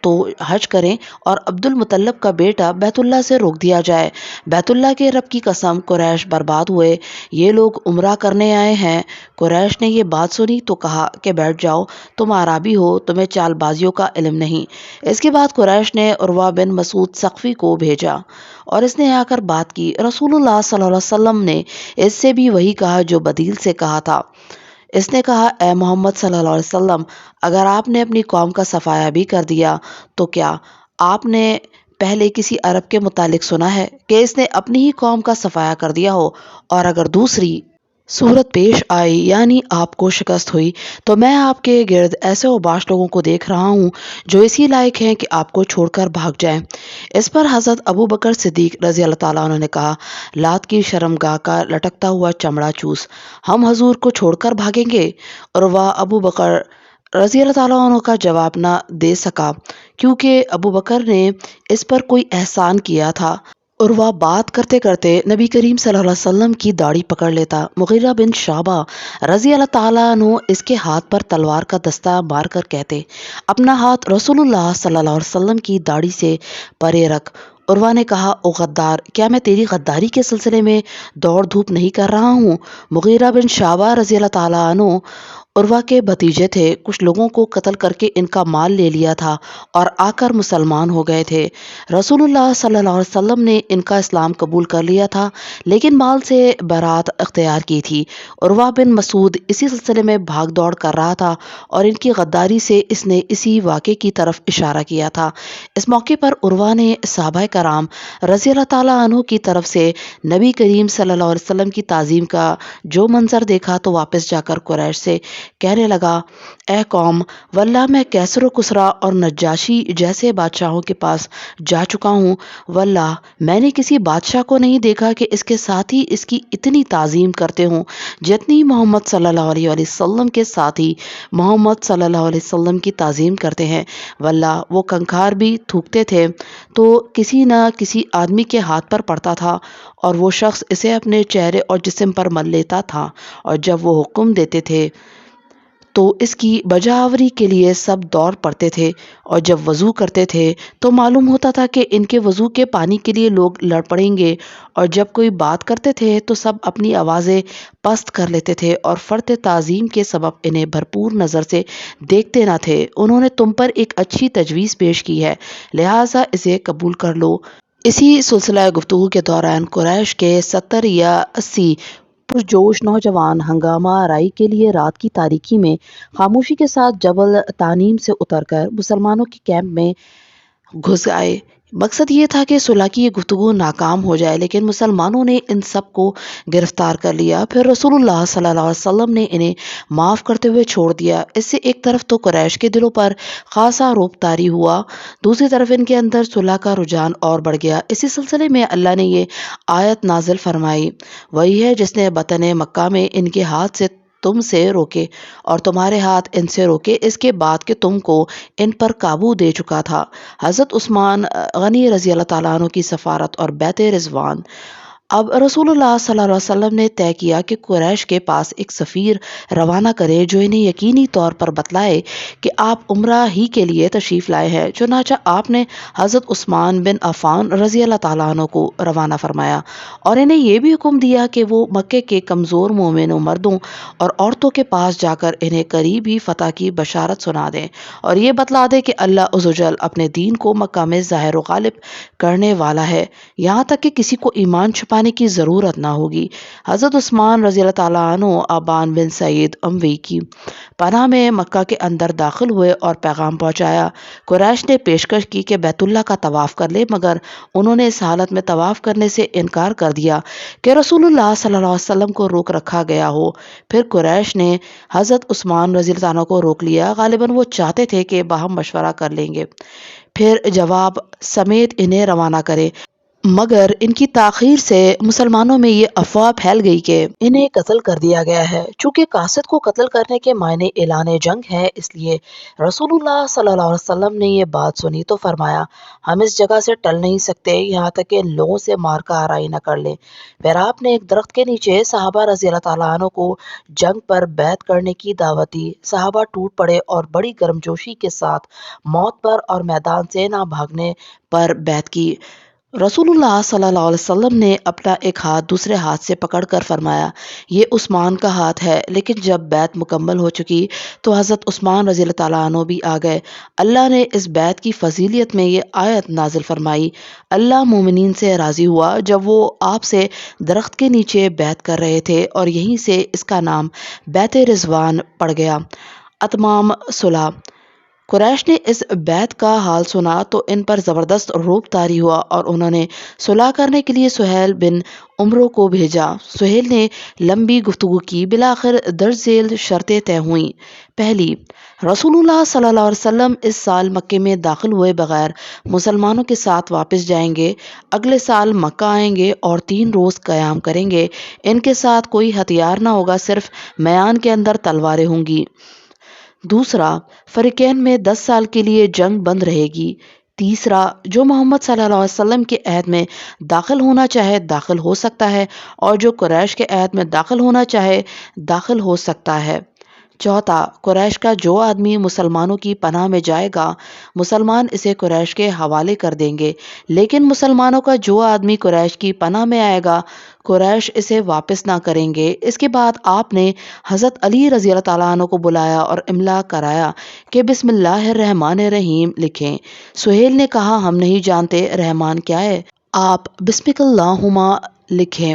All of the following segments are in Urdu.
تو حج کریں اور عبد المطلب کا بیٹا بیت اللہ سے روک دیا جائے۔ بیت اللہ کے رب کی قسم، قریش برباد ہوئے، یہ لوگ عمرہ کرنے آئے ہیں۔ قریش نے یہ بات سنی تو کہا کہ بیٹھ جاؤ، تم عربی ہو، تمہیں چال بازیوں کا علم نہیں۔ اس کے بعد قریش نے عروہ بن مسعود ثقفی کو بھیجا اور اس نے آ کر بات کی۔ رسول اللہ صلی اللہ علیہ وسلم نے اس سے بھی وہی کہا جو بدیل سے کہا تھا۔ اس نے کہا، اے محمد صلی اللہ علیہ وسلم، اگر آپ نے اپنی قوم کا صفایا بھی کر دیا تو کیا آپ نے پہلے کسی عرب کے متعلق سنا ہے کہ اس نے اپنی ہی قوم کا صفایا کر دیا ہو؟ اور اگر دوسری صورت پیش آئی یعنی آپ کو شکست ہوئی تو میں آپ کے گرد ایسے اوباش لوگوں کو دیکھ رہا ہوں جو اسی لائق ہیں کہ آپ کو چھوڑ کر بھاگ جائیں۔ اس پر حضرت ابو بکر صدیق رضی اللہ تعالیٰ عنہ نے کہا، لات کی شرمگاہ کا لٹکتا ہوا چمڑا چوس، ہم حضور کو چھوڑ کر بھاگیں گے؟ عروہ ابو بکر رضی اللہ تعالیٰ عنہ کا جواب نہ دے سکا کیونکہ ابو بکر نے اس پر کوئی احسان کیا تھا۔ عروہ بات کرتے کرتے نبی کریم صلی اللہ علیہ وسلم کی داڑھی پکڑ لیتا۔ مغیرہ بن شعبہ رضی اللہ تعالیٰ عنہ اس کے ہاتھ پر تلوار کا دستہ مار کر کہتے، اپنا ہاتھ رسول اللہ صلی اللہ علیہ وسلم کی داڑھی سے پرے رکھ۔ عروہ نے کہا، او غدار، کیا میں تیری غداری کے سلسلے میں دوڑ دھوپ نہیں کر رہا ہوں؟ مغیرہ بن شعبہ رضی اللہ تعالیٰ عنہ عروہ کے بھتیجے تھے، کچھ لوگوں کو قتل کر کے ان کا مال لے لیا تھا اور آ کر مسلمان ہو گئے تھے۔ رسول اللہ صلی اللہ علیہ وسلم نے ان کا اسلام قبول کر لیا تھا لیکن مال سے برات اختیار کی تھی۔ عروہ بن مسعود اسی سلسلے میں بھاگ دوڑ کر رہا تھا اور ان کی غداری سے اس نے اسی واقعے کی طرف اشارہ کیا تھا۔ اس موقع پر عروہ نے صحابہ کرام رضی اللہ تعالیٰ عنہ کی طرف سے نبی کریم صلی اللہ علیہ وسلم کی تعظیم کا جو منظر دیکھا تو واپس جا کر قریش سے کہنے لگا، اے قوم، واللہ میں کیسر و کسریٰ اور نجاشی جیسے بادشاہوں کے پاس جا چکا ہوں، واللہ میں نے کسی بادشاہ کو نہیں دیکھا کہ اس کے ساتھی اس کی اتنی تعظیم کرتے ہوں جتنی محمد صلی اللہ علیہ وسلم کے ساتھی محمد صلی اللہ علیہ وسلم کی تعظیم کرتے ہیں۔ واللہ وہ کنکھار بھی تھوکتے تھے تو کسی نہ کسی آدمی کے ہاتھ پر پڑتا تھا اور وہ شخص اسے اپنے چہرے اور جسم پر مل لیتا تھا، اور جب وہ حکم دیتے تھے تو اس کی بجاوری کے لیے سب دوڑ پڑتے تھے، اور جب وضو کرتے تھے تو معلوم ہوتا تھا کہ ان کے وضو کے پانی کے لیے لوگ لڑ پڑیں گے، اور جب کوئی بات کرتے تھے تو سب اپنی آوازیں پست کر لیتے تھے اور فرط تعظیم کے سبب انہیں بھرپور نظر سے دیکھتے نہ تھے۔ انہوں نے تم پر ایک اچھی تجویز پیش کی ہے، لہٰذا اسے قبول کر لو۔ اسی سلسلہ گفتگو کے دوران قریش کے 70 یا 80 پرجوش نوجوان ہنگامہ آرائی کے لیے رات کی تاریکی میں خاموشی کے ساتھ جبل تانیم سے اتر کر مسلمانوں کے کیمپ میں گھس آئے۔ مقصد یہ تھا کہ صلح کی یہ گفتگو ناکام ہو جائے، لیکن مسلمانوں نے ان سب کو گرفتار کر لیا۔ پھر رسول اللہ صلی اللہ علیہ وسلم نے انہیں معاف کرتے ہوئے چھوڑ دیا۔ اس سے ایک طرف تو قریش کے دلوں پر خاصا رعب طاری ہوا، دوسری طرف ان کے اندر صلح کا رجحان اور بڑھ گیا۔ اسی سلسلے میں اللہ نے یہ آیت نازل فرمائی، وہی ہے جس نے بطن مکہ میں ان کے ہاتھ سے تم سے روکے اور تمہارے ہاتھ ان سے روکے، اس کے بعد کہ تم کو ان پر قابو دے چکا تھا۔ حضرت عثمان غنی رضی اللہ تعالیٰ عنہ کی سفارت اور بیعت رضوان۔ اب رسول اللہ صلی اللہ علیہ وسلم نے طے کیا کہ قریش کے پاس ایک سفیر روانہ کرے جو انہیں یقینی طور پر بتلائے کہ آپ عمرہ ہی کے لیے تشریف لائے ہیں۔ چنانچہ آپ نے حضرت عثمان بن عفان رضی اللہ تعالیٰ عنہ کو روانہ فرمایا اور انہیں یہ بھی حکم دیا کہ وہ مکے کے کمزور مومن مردوں اور عورتوں کے پاس جا کر انہیں قریب ہی فتح کی بشارت سنا دیں اور یہ بتلا دیں کہ اللہ عز و جل اپنے دین کو مکہ میں ظاہر و غالب کرنے والا ہے، یہاں تک کہ کسی کو ایمان چھپانے کی ضرورت نہ ہوگی۔ حضرت عثمان رضی اللہ تعالیٰ عنہ ابان بن سعید اموی کی پناہ میں مکہ کے اندر داخل ہوئے اور پیغام پہنچایا۔ قریش نے پیشکش کی کہ بیت اللہ کا طواف کر لے، مگر انہوں نے اس حالت میں طواف کرنے سے انکار کر دیا کہ رسول اللہ صلی اللہ علیہ وسلم کو روک رکھا گیا ہو۔ پھر قریش نے حضرت عثمان رضی اللہ عنہ کو روک لیا، غالباً وہ چاہتے تھے کہ باہم مشورہ کر لیں گے، پھر جواب سمیت انہیں روانہ کرے، مگر ان کی تاخیر سے مسلمانوں میں یہ افواہ پھیل گئی کہ انہیں قتل کر دیا گیا ہے۔ چونکہ قاصد کو قتل کرنے کے معنی اعلان جنگ ہے، اس لیے رسول اللہ صلی اللہ علیہ وسلم نے یہ بات سنی تو فرمایا ہم اس جگہ سے ٹل نہیں سکتے یہاں تک کہ ان لوگوں سے مار کا آرائی نہ کر لیں۔ پھر آپ نے ایک درخت کے نیچے صحابہ رضی اللہ تعالیٰ عنہ کو جنگ پر بیعت کرنے کی دعوت دی۔ صحابہ ٹوٹ پڑے اور بڑی گرمجوشی کے ساتھ موت پر اور میدان سے نہ بھاگنے پر بیعت کی۔ رسول اللہ صلی اللہ علیہ وسلم نے اپنا ایک ہاتھ دوسرے ہاتھ سے پکڑ کر فرمایا یہ عثمان کا ہاتھ ہے، لیکن جب بیعت مکمل ہو چکی تو حضرت عثمان رضی اللہ تعالیٰ عنہ بھی آ گئے۔ اللہ نے اس بیعت کی فضیلت میں یہ آیت نازل فرمائی، اللہ مومنین سے راضی ہوا جب وہ آپ سے درخت کے نیچے بیعت کر رہے تھے، اور یہیں سے اس کا نام بیعت رضوان پڑ گیا۔ اتمام صلح۔ قریش نے اس بیعت کا حال سنا تو ان پر زبردست رعب طاری ہوا اور انہوں نے صلح کرنے کے لیے سہیل بن عمرو کو بھیجا۔ سہیل نے لمبی گفتگو کی، بالآخر درج ذیل شرطیں طے ہوئیں۔ پہلی، رسول اللہ صلی اللہ علیہ وسلم اس سال مکے میں داخل ہوئے بغیر مسلمانوں کے ساتھ واپس جائیں گے، اگلے سال مکہ آئیں گے اور 3 روز قیام کریں گے۔ ان کے ساتھ کوئی ہتھیار نہ ہوگا، صرف میان کے اندر تلواریں ہوں گی۔ دوسرا، فریقین میں 10 سال کے لیے جنگ بند رہے گی۔ تیسرا، جو محمد صلی اللہ علیہ وسلم کے عہد میں داخل ہونا چاہے داخل ہو سکتا ہے، اور جو قریش کے عہد میں داخل ہونا چاہے داخل ہو سکتا ہے۔ چوتھا، قریش کا جو آدمی مسلمانوں کی پناہ میں جائے گا مسلمان اسے قریش کے حوالے کر دیں گے، لیکن مسلمانوں کا جو آدمی قریش کی پناہ میں آئے گا قریش اسے واپس نہ کریں گے۔ اس کے بعد آپ نے حضرت علی رضی اللہ تعالیٰ عنہ کو بلایا اور املا کرایا کہ بسم اللہ الرحمن الرحیم لکھیں۔ سہیل نے کہا ہم نہیں جانتے رحمان کیا ہے، آپ بسمک اللہم لکھیں۔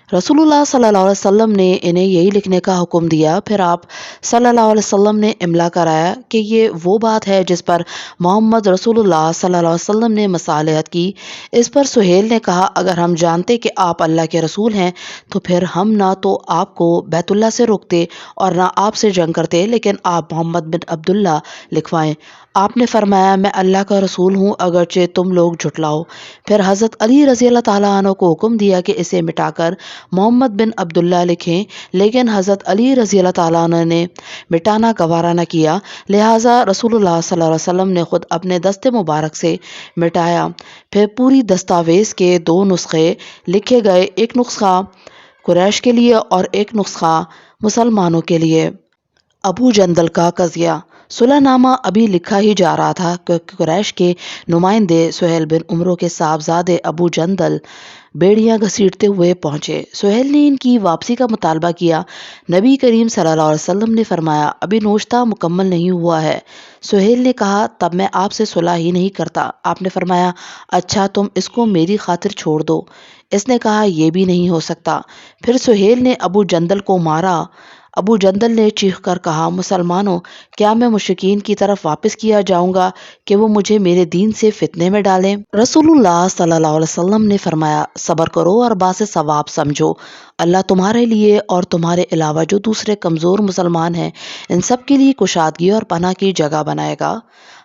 رسول اللہ صلی اللہ علیہ وسلم نے انہیں یہی لکھنے کا حکم دیا۔ پھر آپ صلی اللہ علیہ وسلم نے املا کرایا کہ یہ وہ بات ہے جس پر محمد رسول اللہ صلی اللہ علیہ وسلم نے مصالحت کی۔ اس پر سہیل نے کہا اگر ہم جانتے کہ آپ اللہ کے رسول ہیں تو پھر ہم نہ تو آپ کو بیت اللہ سے روکتے اور نہ آپ سے جنگ کرتے، لیکن آپ محمد بن عبداللہ لکھوائیں۔ آپ نے فرمایا میں اللہ کا رسول ہوں اگرچہ تم لوگ جھٹلاؤ۔ پھر حضرت علی رضی اللہ تعالیٰ عنہ کو حکم دیا کہ اسے مٹا کر محمد بن عبداللہ لکھیں، لیکن حضرت علی رضی اللہ تعالیٰ عنہ نے مٹانا گوارا نہ کیا، لہٰذا رسول اللہ صلی اللہ علیہ وسلم نے خود اپنے دست مبارک سے مٹایا۔ پھر پوری دستاویز کے 2 نسخے لکھے گئے، ایک نسخہ قریش کے لیے اور ایک نسخہ مسلمانوں کے لیے۔ ابو جندل کا قضیہ۔ صلح نامہ ابھی لکھا ہی جا رہا تھا کہ قریش کے نمائندے سہیل بن عمرو کے صاحبزادے ابو جندل بیڑیاں گھسیٹتے ہوئے پہنچے۔ سہیل نے ان کی واپسی کا مطالبہ کیا۔ نبی کریم صلی اللہ علیہ وسلم نے فرمایا ابھی نوشتہ مکمل نہیں ہوا ہے۔ سہیل نے کہا تب میں آپ سے صلح ہی نہیں کرتا۔ آپ نے فرمایا اچھا تم اس کو میری خاطر چھوڑ دو۔ اس نے کہا یہ بھی نہیں ہو سکتا۔ پھر سہیل نے ابو جندل کو مارا۔ ابو جندل نے چیخ کر کہا مسلمانوں کیا میں مشرکین کی طرف واپس کیا جاؤں گا کہ وہ مجھے میرے دین سے فتنے میں ڈالیں؟ رسول اللہ صلی اللہ علیہ وسلم نے فرمایا صبر کرو اور باعث ثواب سمجھو، اللہ تمہارے لیے اور تمہارے علاوہ جو دوسرے کمزور مسلمان ہیں ان سب کے لیے کشادگی اور پناہ کی جگہ بنائے گا۔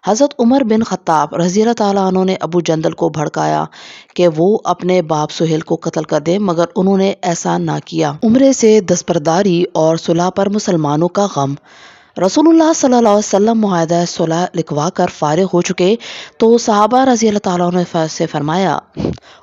حضرت عمر بن خطاب رضی اللہ تعالیٰ عنہ نے ابو جندل کو بھڑکایا کہ وہ اپنے باپ سہیل کو قتل کر دے، مگر انہوں نے ایسا نہ کیا۔ عمرے سے دستبرداری اور صلح پر مسلمانوں کا غم۔ رسول اللہ صلی اللہ علیہ وسلم معاہدہ صلح لکھوا کر فارغ ہو چکے تو صحابہ رضی اللہ تعالیٰ عنہ سے فرمایا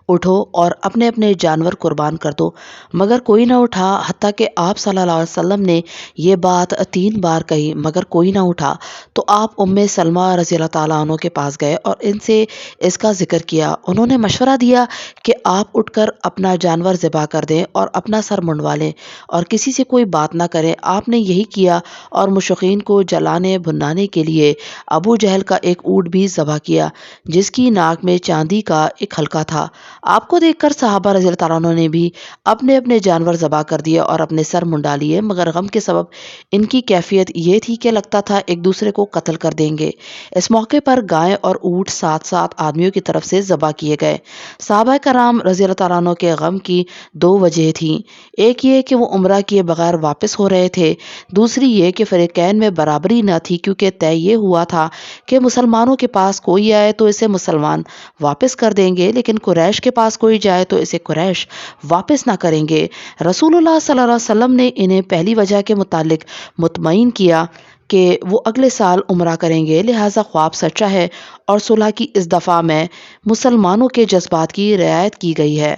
اٹھو اور اپنے اپنے جانور قربان کر دو، مگر کوئی نہ اٹھا، حتیٰ کہ آپ صلی اللہ علیہ وسلم نے یہ بات 3 بار کہی مگر کوئی نہ اٹھا۔ تو آپ ام سلمہ رضی اللہ تعالیٰ عنہ کے پاس گئے اور ان سے اس کا ذکر کیا۔ انہوں نے مشورہ دیا کہ آپ اٹھ کر اپنا جانور ذبح کر دیں اور اپنا سر منڈوا لیں اور کسی سے کوئی بات نہ کریں۔ آپ نے یہی کیا اور مشرکین کو جلانے بھنانے کے لیے ابو جہل کا ایک اونٹ بھی ذبح کیا جس کی ناک میں چاندی کا ایک حلقہ تھا۔ آپ کو دیکھ کر صحابہ رضی اللہ تعالیٰ عنہ نے بھی اپنے اپنے جانور ذبح کر دیے اور اپنے سر منڈا لیے، مگر غم کے سبب ان کی کیفیت یہ تھی کہ لگتا تھا ایک دوسرے کو قتل کر دیں گے۔ اس موقع پر گائے اور اونٹ 7 آدمیوں کی طرف سے ذبح کیے گئے۔ صحابہ کرام رضی اللہ تعالیٰ عنہ کے غم کی 2 وجہ تھیں، ایک یہ کہ وہ عمرہ کیے بغیر واپس ہو رہے تھے، دوسری یہ کہ فریقین حرمین میں برابری نہ تھی، کیونکہ طے یہ ہوا تھا کہ مسلمانوں کے پاس کوئی آئے تو اسے مسلمان واپس کر دیں گے، لیکن قریش کے پاس کوئی جائے تو اسے قریش واپس نہ کریں گے۔ رسول اللہ صلی اللہ علیہ وسلم نے انہیں پہلی وجہ کے متعلق مطمئن کیا کہ وہ اگلے سال عمرہ کریں گے، لہٰذا خواب سچا ہے اور صلح کی اس دفعہ میں مسلمانوں کے جذبات کی رعایت کی گئی ہے۔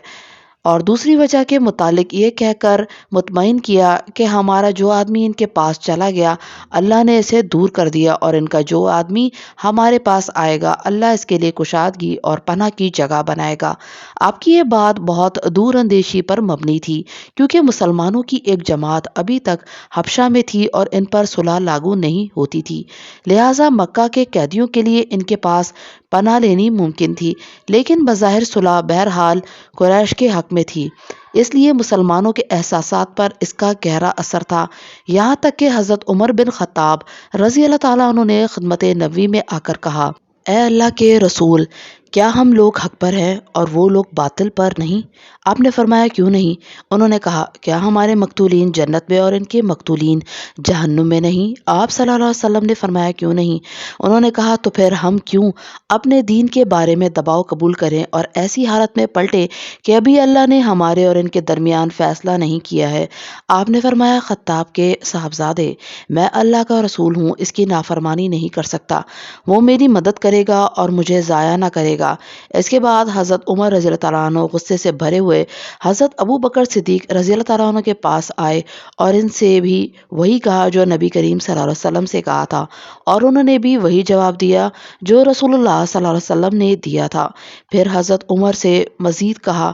اور دوسری وجہ کے متعلق یہ کہہ کر مطمئن کیا کہ ہمارا جو آدمی ان کے پاس چلا گیا اللہ نے اسے دور کر دیا، اور ان کا جو آدمی ہمارے پاس آئے گا اللہ اس کے لیے کشادگی اور پناہ کی جگہ بنائے گا۔ آپ کی یہ بات بہت دور اندیشی پر مبنی تھی، کیونکہ مسلمانوں کی ایک جماعت ابھی تک حبشہ میں تھی اور ان پر صلح لاگو نہیں ہوتی تھی، لہٰذا مکہ کے قیدیوں کے لیے ان کے پاس پناہ لینی ممکن تھی، لیکن بظاہر صلح بہرحال قریش کے حق میں تھی، اس لیے مسلمانوں کے احساسات پر اس کا گہرا اثر تھا، یہاں تک کہ حضرت عمر بن خطاب رضی اللہ تعالیٰ عنہ نے خدمت نبوی میں آ کر کہا، اے اللہ کے رسول، کیا ہم لوگ حق پر ہیں اور وہ لوگ باطل پر نہیں؟ آپ نے فرمایا کیوں نہیں؟ انہوں نے کہا، کیا ہمارے مقتولین جنت میں اور ان کے مقتولین جہنم میں نہیں؟ آپ صلی اللہ علیہ وسلم نے فرمایا کیوں نہیں؟ انہوں نے کہا، تو پھر ہم کیوں اپنے دین کے بارے میں دباؤ قبول کریں اور ایسی حالت میں پلٹے کہ ابھی اللہ نے ہمارے اور ان کے درمیان فیصلہ نہیں کیا ہے؟ آپ نے فرمایا، خطاب کے صاحبزادے، میں اللہ کا رسول ہوں، اس کی نافرمانی نہیں کر سکتا، وہ میری مدد کرے گا اور مجھے ضائع نہ کرے گا۔ اس کے بعد حضرت عمر رضی اللہ تعالیٰ عنہ غصے سے بھرے ہوئے حضرت ابو بکر صدیق رضی اللہ تعالیٰ عنہ کے پاس آئے اور ان سے بھی وہی کہا جو نبی کریم صلی اللہ علیہ وسلم سے کہا تھا، اور انہوں نے بھی وہی جواب دیا جو رسول اللہ صلی اللہ علیہ وسلم نے دیا تھا۔ پھر حضرت عمر سے مزید کہا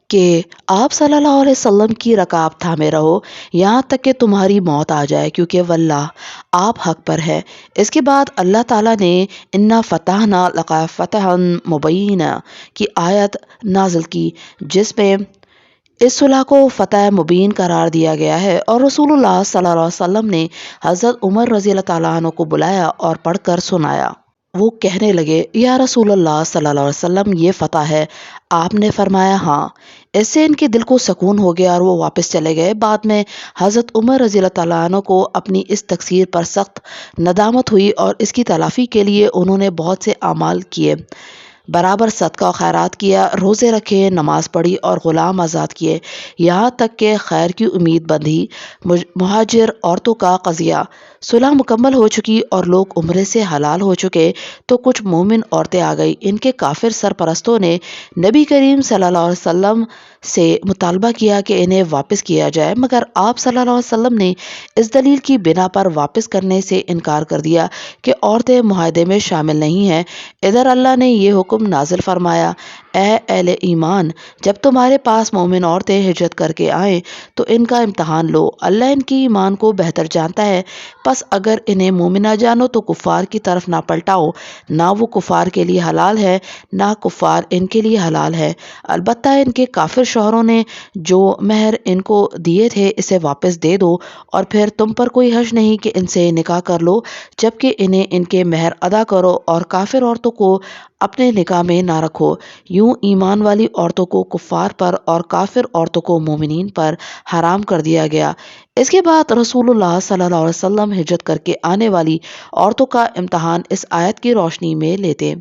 کہ آپ صلی اللہ علیہ وسلم کی رکاب تھامے رہو یہاں تک کہ تمہاری موت آ جائے، کیونکہ واللہ آپ حق پر ہے۔ اس کے بعد اللہ تعالیٰ نے انا فتحنا لک فتحا مبینا کی آیت نازل کی، جس میں اس صلح کو فتح مبین قرار دیا گیا ہے، اور رسول اللہ صلی اللہ علیہ وسلم نے حضرت عمر رضی اللہ تعالیٰ عنہ کو بلایا اور پڑھ کر سنایا۔ وہ کہنے لگے، یا رسول اللہ صلی اللہ علیہ وسلم، یہ فتح ہے؟ آپ نے فرمایا ہاں۔ اس سے ان کے دل کو سکون ہو گیا اور وہ واپس چلے گئے۔ بعد میں حضرت عمر رضی اللہ تعالیٰ عنہ کو اپنی اس تقصیر پر سخت ندامت ہوئی، اور اس کی تلافی کے لیے انہوں نے بہت سے اعمال کیے، برابر صدقہ و خیرات کیا، روزے رکھے، نماز پڑھی اور غلام آزاد کیے، یہاں تک کہ خیر کی امید بندھی۔ مہاجر عورتوں کا قضیہ، صلح مکمل ہو چکی اور لوگ عمرے سے حلال ہو چکے تو کچھ مومن عورتیں آ گئی۔ ان کے کافر سرپرستوں نے نبی کریم صلی اللہ علیہ وسلم سے مطالبہ کیا کہ انہیں واپس کیا جائے، مگر آپ صلی اللہ علیہ وسلم نے اس دلیل کی بنا پر واپس کرنے سے انکار کر دیا کہ عورتیں معاہدے میں شامل نہیں ہیں۔ ادھر اللہ نے یہ حکم نازل فرمایا، اے اہل ایمان، جب تمہارے پاس مومن عورتیں ہجرت کر کے آئیں تو ان کا امتحان لو، اللہ ان کی ایمان کو بہتر جانتا ہے، پس اگر انہیں مومن نہ جانو تو کفار کی طرف نہ پلٹاؤ، نہ وہ کفار کے لیے حلال ہے نہ کفار ان کے لیے حلال ہے، البتہ ان کے کافر شوہروں نے جو مہر ان کو دیے تھے اسے واپس دے دو، اور پھر تم پر کوئی حرج نہیں کہ ان سے نکاح کر لو، جبکہ انہیں ان کے مہر ادا کرو، اور کافر عورتوں کو اپنے نکاح میں نہ رکھو۔ یوں ایمان والی عورتوں کو کفار پر اور کافر عورتوں کو مومنین پر حرام کر دیا گیا۔ اس کے بعد رسول اللہ صلی اللہ علیہ وسلم ہجرت کر کے آنے والی عورتوں کا امتحان اس آیت کی روشنی میں لیتے،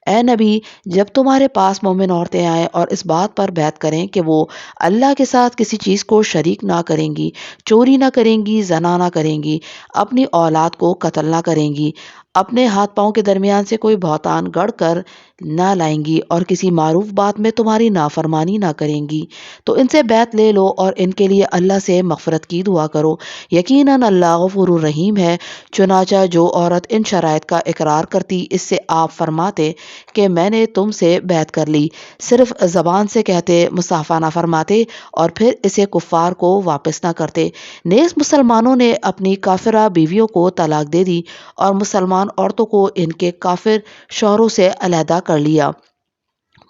اے نبی، جب تمہارے پاس مومن عورتیں آئیں اور اس بات پر بیعت کریں کہ وہ اللہ کے ساتھ کسی چیز کو شریک نہ کریں گی، چوری نہ کریں گی، زنا نہ کریں گی، اپنی اولاد کو قتل نہ کریں گی، اپنے ہاتھ پاؤں کے درمیان سے کوئی بہتان گڑھ کر نہ لائیں گی، اور کسی معروف بات میں تمہاری نافرمانی نہ کریں گی، تو ان سے بیعت لے لو اور ان کے لیے اللہ سے مغفرت کی دعا کرو، یقیناً اللہ غفور الرحیم ہے۔ چنانچہ جو عورت ان شرائط کا اقرار کرتی، اس سے آپ فرماتے کہ میں نے تم سے بیعت کر لی، صرف زبان سے کہتے، مصافحہ نہ فرماتے اور پھر اسے کفار کو واپس نہ کرتے۔ نیز مسلمانوں نے اپنی کافرہ بیویوں کو طلاق دے دی اور مسلمان عورتوں کو ان کے کافر شوہروں سے علیحدہ کر لیا۔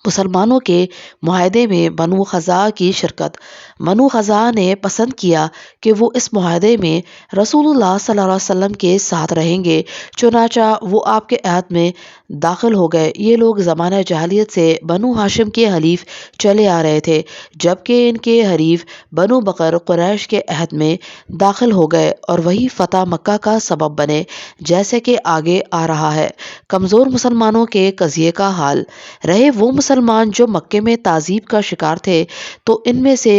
مسلمانوں کے معاہدے میں بنو خزاعہ کی شرکت، بنو خزاعہ نے پسند کیا کہ وہ اس معاہدے میں رسول اللہ صلی اللہ علیہ وسلم کے ساتھ رہیں گے، چنانچہ وہ آپ کے عہد میں داخل ہو گئے۔ یہ لوگ زمانہ جاہلیت سے بنو ہاشم کے حلیف چلے آ رہے تھے، جبکہ ان کے حریف بنو بکر قریش کے عہد میں داخل ہو گئے اور وہی فتح مکہ کا سبب بنے، جیسے کہ آگے آ رہا ہے۔ کمزور مسلمانوں کے قضیے کا حال۔ رہے وہ مسلمان جو مکے میں تعذیب کا شکار تھے تو ان میں سے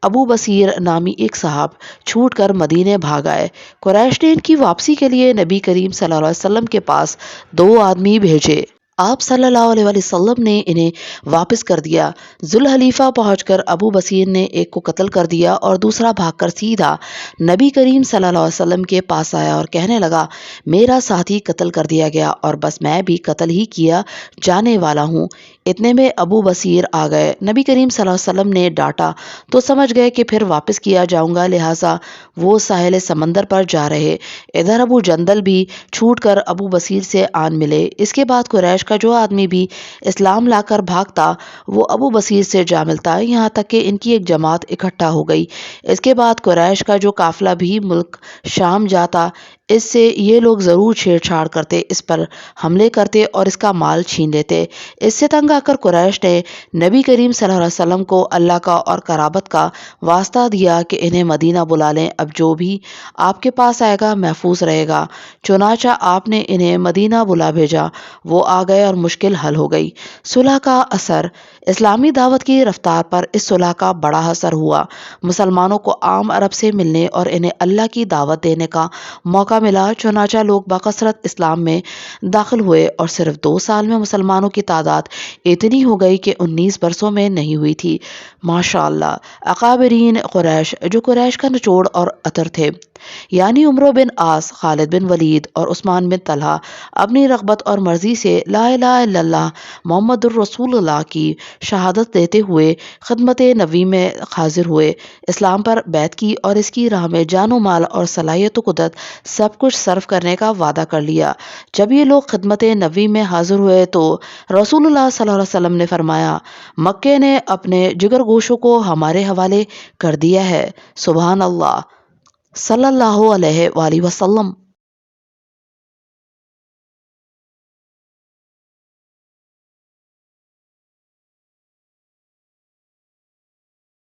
ابو بصیر نامی ایک صاحب چھوٹ کر مدینے بھاگ آئے۔ قریش نے ان کی واپسی کے لیے نبی کریم صلی اللہ علیہ وسلم کے پاس 2 آدمی بھیجے۔ آپ صلی اللہ علیہ وسلم نے انہیں واپس کر دیا۔ ذوالحلیفہ پہنچ کر ابو بصیر نے ایک کو قتل کر دیا اور دوسرا بھاگ کر سیدھا نبی کریم صلی اللہ علیہ وسلم کے پاس آیا اور کہنے لگا، میرا ساتھی قتل کر دیا گیا اور بس میں بھی قتل ہی کیا جانے والا ہوں۔ اتنے میں ابو بصیر آ گئے۔ نبی کریم صلی اللہ علیہ وسلم نے ڈانٹا تو سمجھ گئے کہ پھر واپس کیا جاؤں گا، لہٰذا وہ ساحل سمندر پر جا رہے۔ ادھر ابو جندل بھی چھوٹ کر ابو بصیر سے آن ملے۔ اس کے بعد قریش کا جو آدمی بھی اسلام لا کر بھاگتا وہ ابو بصیر سے جا ملتا، یہاں تک کہ ان کی ایک جماعت اکٹھا ہو گئی۔ اس کے بعد قریش کا جو قافلہ بھی ملک شام جاتا، اس سے یہ لوگ ضرور چھیڑ چھاڑ کرتے، اس پر حملے کرتے اور اس کا مال چھین لیتے۔ اس سے تنگ آ کر قریش نے نبی کریم صلی اللہ علیہ وسلم کو اللہ کا اور قرابت کا واسطہ دیا کہ انہیں مدینہ بلا لیں، اب جو بھی آپ کے پاس آئے گا محفوظ رہے گا۔ چنانچہ آپ نے انہیں مدینہ بلا بھیجا، وہ آ گئے اور مشکل حل ہو گئی۔ صلح کا اثر۔ اسلامی دعوت کی رفتار پر اس صلح کا بڑا اثر ہوا۔ مسلمانوں کو عام عرب سے ملنے اور انہیں اللہ کی دعوت دینے کا موقع ملا، چنانچہ لوگ بکثرت اسلام میں داخل ہوئے اور صرف 2 سال میں مسلمانوں کی تعداد اتنی ہو گئی کہ 19 برسوں میں نہیں ہوئی تھی۔ ماشاءاللہ۔ اکابرین قریش، جو قریش کا نچوڑ اور عطر تھے، یعنی عمرو بن عاص، خالد بن ولید اور عثمان بن طلحہ، اپنی رغبت اور مرضی سے لا الہ الا اللہ محمد الرسول اللہ کی شہادت دیتے ہوئے خدمت نبی میں حاضر ہوئے، اسلام پر بیعت کی اور اس کی راہ میں جان و مال اور صلاحیت و قدرت سب کچھ صرف کرنے کا وعدہ کر لیا۔ جب یہ لوگ خدمت نبی میں حاضر ہوئے تو رسول اللہ صلی اللہ علیہ وسلم نے فرمایا، مکے نے اپنے جگر گوشوں کو ہمارے حوالے کر دیا ہے۔ سبحان اللہ، صلی اللہ علیہ وآلہ وسلم۔